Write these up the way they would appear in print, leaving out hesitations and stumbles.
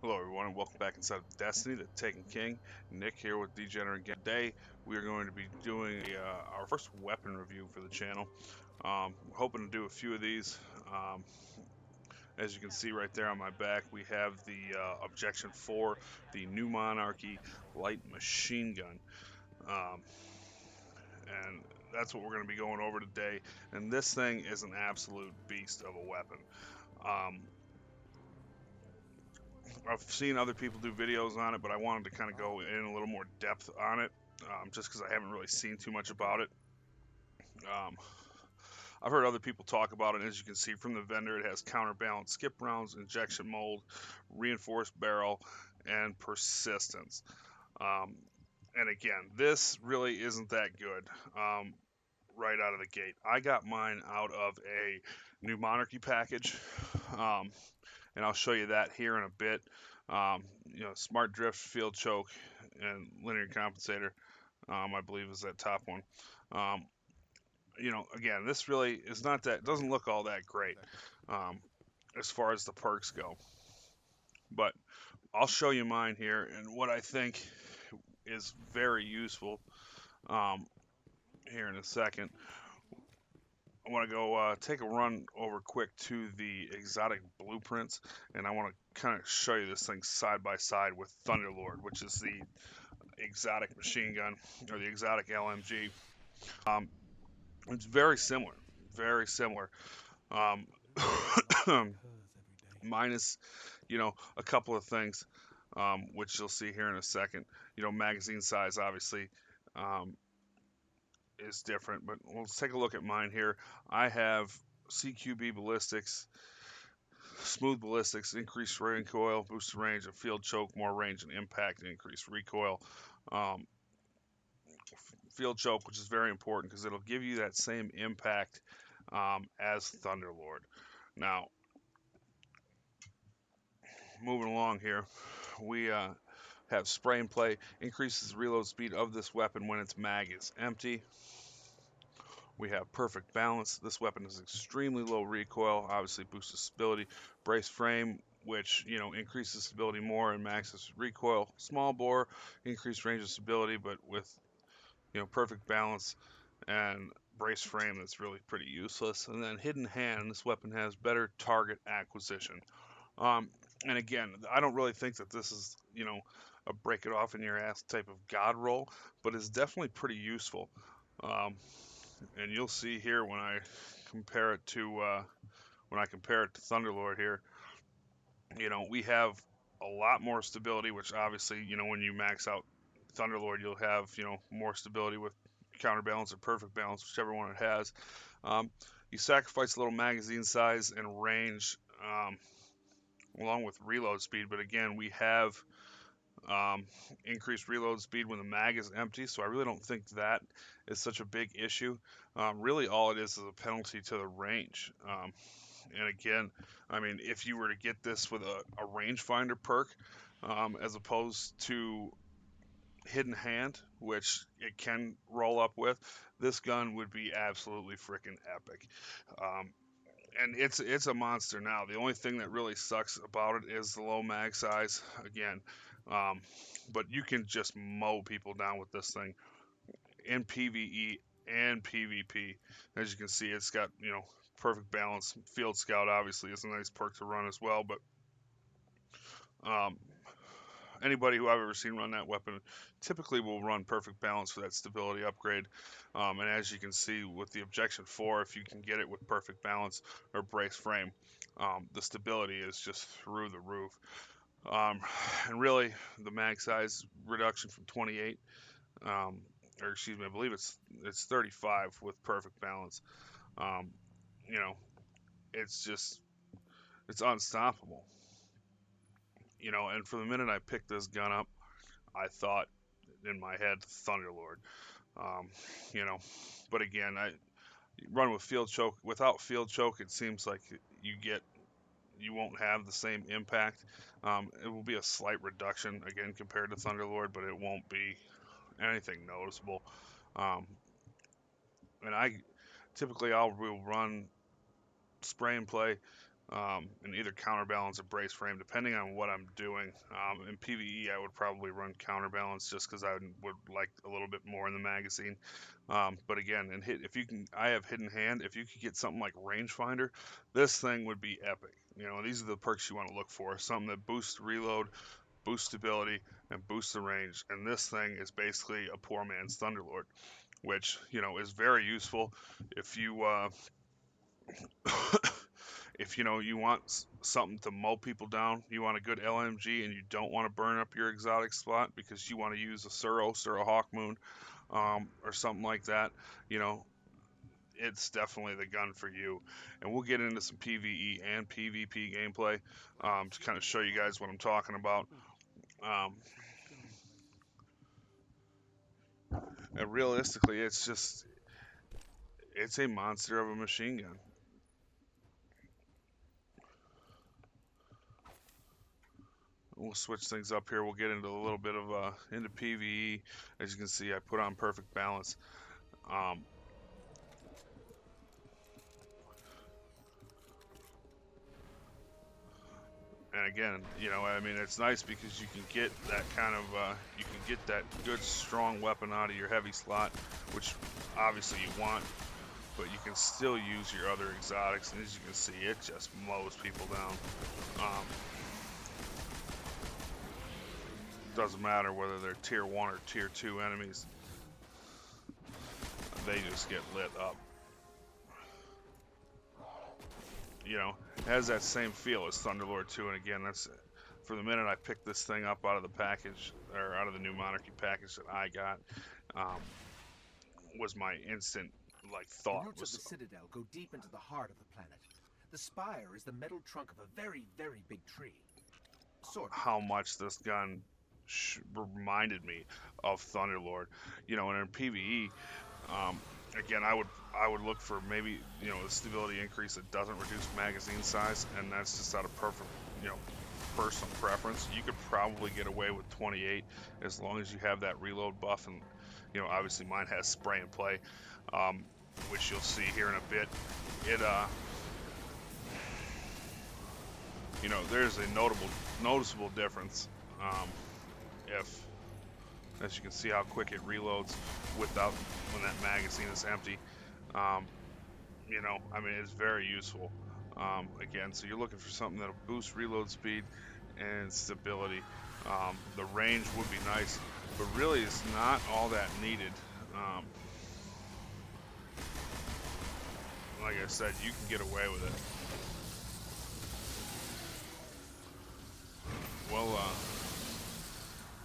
Hello, everyone, and welcome back inside of Destiny, the Taken King. Nick here with Degenerate again. Today, we are going to be doing our first weapon review for the channel. We're hoping to do a few of these. As you can see right there on my back, we have the Objection 4, the New Monarchy Light Machine Gun. Um, and that's what we're going to be going over today. And this thing is an absolute beast of a weapon. Um, I've seen other people do videos on it, but I wanted to kind of go in a little more depth on it, just because I haven't really seen too much about it. Um, I've heard other people talk about it. As you can see from the vendor, it has counterbalance, skip rounds, injection mold, reinforced barrel, and persistence. Um, and again, this really isn't that good right out of the gate. I got mine out of a New Monarchy package. Um, and I'll show you that here in a bit. Smart drift, field choke, and linear compensator, I believe is that top one. Um, again, this really is not that, doesn't look all that great um, as far as the perks go. But I'll show you mine here and what I think is very useful um, here in a second. I want to go take a run over quick to the exotic blueprints, and I want to kind of show you this thing side by side with Thunderlord, which is the exotic machine gun or the exotic LMG. Um, it's very similar, very similar. Um, minus, a couple of things, which you'll see here in a second. Magazine size obviously um, is different, but let's take a look at mine here. I have CQB ballistics, smooth ballistics, increased recoil, boosted range, and field choke, more range and impact, and increased recoil. Um, Field choke, which is very important because it'll give you that same impact as Thunderlord. Now, moving along here, we have spray and play, increases the reload speed of this weapon when its mag is empty. We have perfect balance. This weapon has extremely low recoil, obviously boosts stability. Brace frame, which increases stability more and maxes recoil. Small bore, increased range of stability, but with perfect balance and brace frame, that's really pretty useless. And then hidden hand, this weapon has better target acquisition. And again, I don't really think that this is a break it off in your ass type of god roll, but it's definitely pretty useful. Um, and you'll see here when I compare it to Thunderlord here, we have a lot more stability, which obviously, when you max out Thunderlord, you'll have, more stability with counterbalance or perfect balance, whichever one it has. You sacrifice a little magazine size and range along with reload speed, but again, we have um, increased reload speed when the mag is empty, so I really don't think that is such a big issue. Really, all it is a penalty to the range. And again, I mean, if you were to get this with a rangefinder perk, as opposed to hidden hand, which it can roll up with, this gun would be absolutely freaking epic. Um, and it's a monster now. The only thing that really sucks about it is the low mag size. Again, um, but you can just mow people down with this thing in PvE and PvP. As you can see, it's got perfect balance. Field Scout obviously is a nice perk to run as well, but um, anybody who I've ever seen run that weapon typically will run perfect balance for that stability upgrade. And as you can see with the Objection 4, if you can get it with perfect balance or brace frame, the stability is just through the roof. And really, the mag size reduction from 28, or excuse me, I believe it's 35 with perfect balance. Um, you know, it's unstoppable. And for the minute I picked this gun up, I thought in my head Thunderlord. Um, you know, but again, I run with field choke. Without field choke, it seems like you won't have the same impact. It will be a slight reduction again compared to Thunderlord, but it won't be anything noticeable. Um, and I typically I'll will run spray and play and either counterbalance or brace frame, depending on what I'm doing. In PvE, I would probably run counterbalance just because I would like a little bit more in the magazine. But again, and if you can, I have hidden hand. If you could get something like rangefinder, this thing would be epic. You know, these are the perks you want to look for. Something that boosts reload, boosts stability, and boosts the range. And this thing is basically a poor man's Thunderlord, which is very useful if you if you want something to mow people down, you want a good LMG, and you don't want to burn up your exotic slot because you want to use a Suro Hawkmoon, or something like that. You know, it's definitely the gun for you. And we'll get into some PvE and PvP gameplay to kind of show you guys what I'm talking about. Um, and realistically, it's a monster of a machine gun. We'll switch things up here. We'll get into a little bit of into PvE. As you can see, I put on perfect balance. Um, and again, I mean, it's nice because you can get that kind of you can get that good strong weapon out of your heavy slot, which obviously you want, but you can still use your other exotics. And as you can see, it just mows people down. Doesn't matter whether they're tier 1 or tier 2 enemies, they just get lit up. It has that same feel as Thunderlord 2, and again, that's for the minute I picked this thing up out of the package, or out of the new Monarchy package that I got, was my instant thought. The roots of the Citadel go deep into the heart of the planet. The spire is the metal trunk of a very, very big tree. How much this gun reminded me of Thunderlord, and in PvE, again, I would look for maybe a stability increase that doesn't reduce magazine size, and that's just out of perfect personal preference. You could probably get away with 28 as long as you have that reload buff, and obviously mine has spray and play, which you'll see here in a bit. It there's a noticeable difference if, as you can see how quick it reloads when that magazine is empty. I mean, it's very useful. Again, so you're looking for something that'll boost reload speed and stability. The range would be nice, but really it's not all that needed. Like I said, you can get away with it. Well,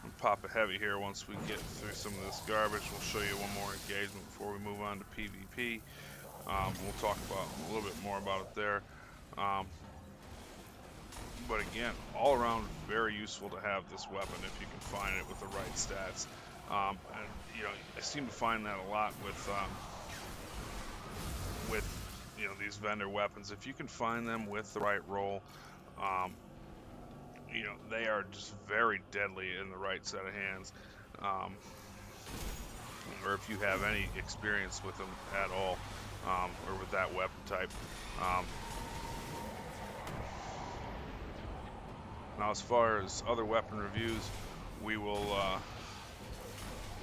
we'll pop a heavy here once we get through some of this garbage. We'll show you one more engagement before we move on to PvP. We'll talk about a little bit more about it there. But again, all around, very useful to have this weapon if you can find it with the right stats. And I seem to find that a lot with these vendor weapons. If you can find them with the right roll, they are just very deadly in the right set of hands. Or if you have any experience with them at all, or with that weapon type. Now, as far as other weapon reviews, we will.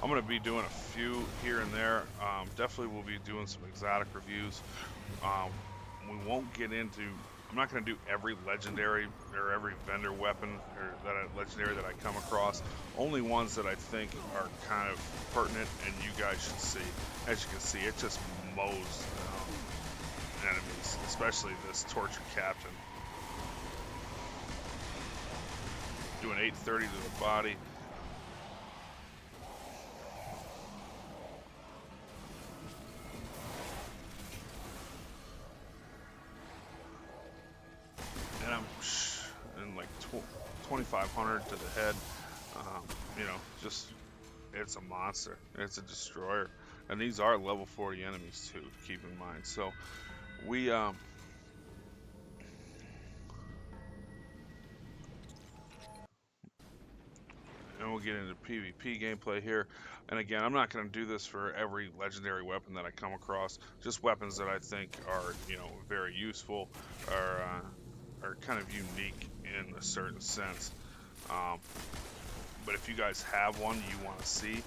I'm going to be doing a few here and there. Definitely, we'll be doing some exotic reviews. We won't get into. I'm not going to do every legendary or every vendor weapon or legendary that I come across. Only ones that I think are kind of pertinent and you guys should see. As you can see, it just mows enemies, especially this tortured captain. Doing 830 to the body. And I'm in like 2,500 to the head. Just it's a monster. It's a destroyer. And these are level 40 enemies too, keep in mind. So we and we'll get into PvP gameplay here. And again, I'm not going to do this for every legendary weapon that I come across. Just weapons that I think are, very useful, or are kind of unique in a certain sense. Um, but if you guys have one you want to see,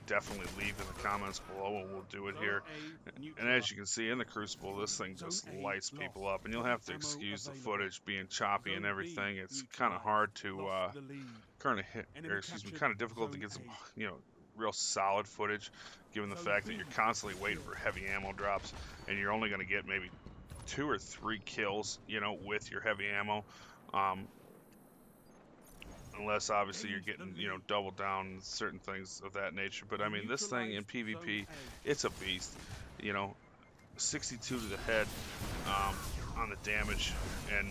definitely leave in the comments below and we'll do it Zone here. A And as neutralized. you can see in the Crucible, this thing Zone just A lights people lost. up, and you'll Heavy have to ammo excuse the available. footage being choppy and Zone B everything. It's kind of neutralized. hard to, Lost the lead. kind of hit, or Enemy excuse me, captured kind of difficult to Zone get some, A. real solid footage, given the Zone fact that B you're constantly waiting secured. for heavy ammo drops, and you're only going to get maybe 2 or 3 kills, with your heavy ammo. Um, Unless obviously you're Gained the getting, lead. double down and certain things of that nature. But I You mean, this thing in neutralized Zone PvP, A. it's a beast. You know, 62 to the head on the damage, and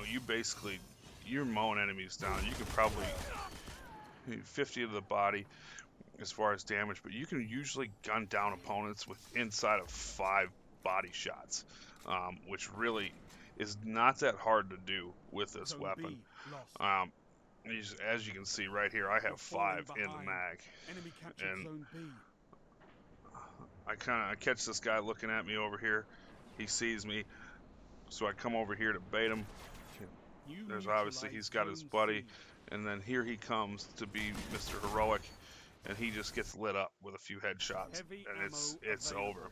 you basically you're mowing enemies down. You can probably 50 to the body as far as damage, but you can usually gun down opponents with inside of 5 body shots, which really is not that hard to do with this Zone weapon. B lost. Um, as you can see right here, I You're have falling 5 in the behind. mag, Enemy captured and Zone B. I catch this guy looking at me over here. He sees me, so I come over here to bait him. You There's obviously neutralized he's got his Zone buddy, C. and then here he comes to be Mr. Heroic, and he just gets lit up with a few headshots, Heavy and it's ammo it's over. available.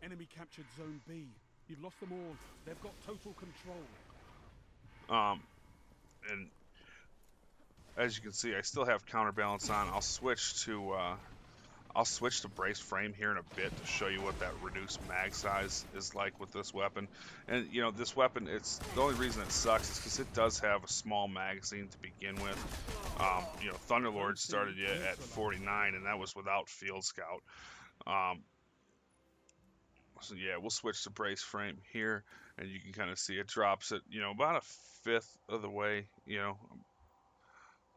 Enemy captured Zone B. You've lost them all. They've got total control. Um, and as you can see, I still have counterbalance on. I'll switch to brace frame here in a bit to show you what that reduced mag size is like with this weapon. And this weapon, it's the only reason it sucks is because it does have a small magazine to begin with. Zone Thunderlord C started you at neutralized. 49, and that was without Field Scout. Um, so yeah, we'll switch to brace frame here, and you can kind of see it drops it, about a fifth of the way,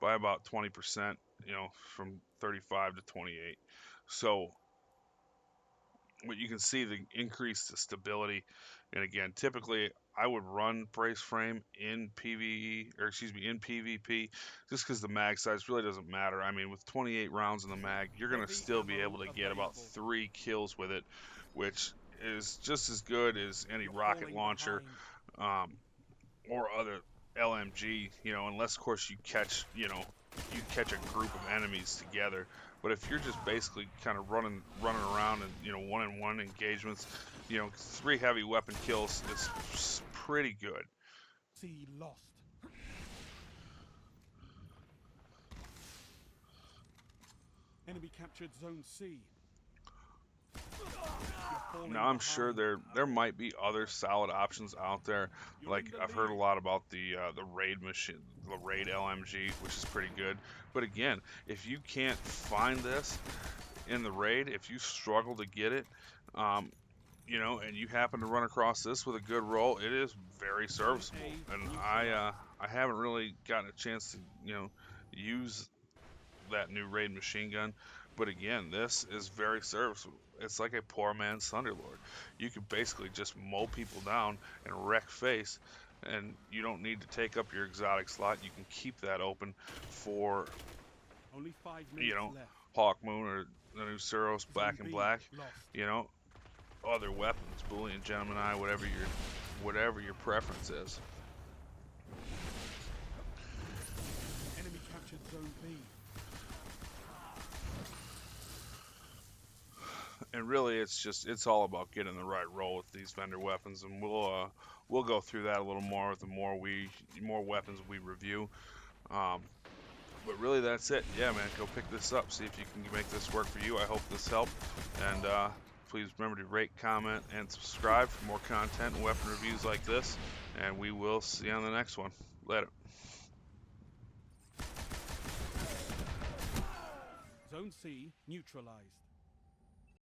by about 20%, from 35 to 28. So but you can see the increased stability. And again, typically I would run brace frame in PvE, or excuse me, in PvP, just because the mag size really doesn't matter. I mean, with 28 rounds in the mag, you're gonna Heavy still be able ammo to get about available. 3 kills with it, which is just as good as any You're rocket falling launcher, behind. um, or other LMG. Unless of course you catch a group of enemies together. But if you're just basically kind of running around and one-on-one engagements, 3 heavy weapon kills is pretty good. C lost. Enemy captured Zone C. You're falling Now I'm sure behind. there might be other solid options out there. You're Like in the I've heard a lead. lot about the raid machine, the raid LMG, which is pretty good. But again, if you can't find this in the raid, if you struggle to get it, um, and you happen to run across this with a good roll, it is very Zone serviceable. A And neutralized. I haven't really gotten a chance to use that new raid machine gun, but again, this is very serviceable. It's like a poor man's Thunderlord. You can basically just mow people down and wreck face, and you don't need to take up your exotic slot. You can keep that open for Only 5 you minutes know left. Hawk Moon or the new Suros Zone Black and B Black. lost. You know, other weapons, Boolean Gemini, whatever your preference is. Enemy captured Zone B. And really, it's all about getting the right roll with these vendor weapons, and we'll go through that a little more with the more weapons we review. Um, but really, that's it. Yeah, man, go pick this up. See if you can make this work for you. I hope this helped, and please remember to rate, comment, and subscribe for more content and weapon reviews like this. And we will see you on the next one. Later. Zone C neutralized.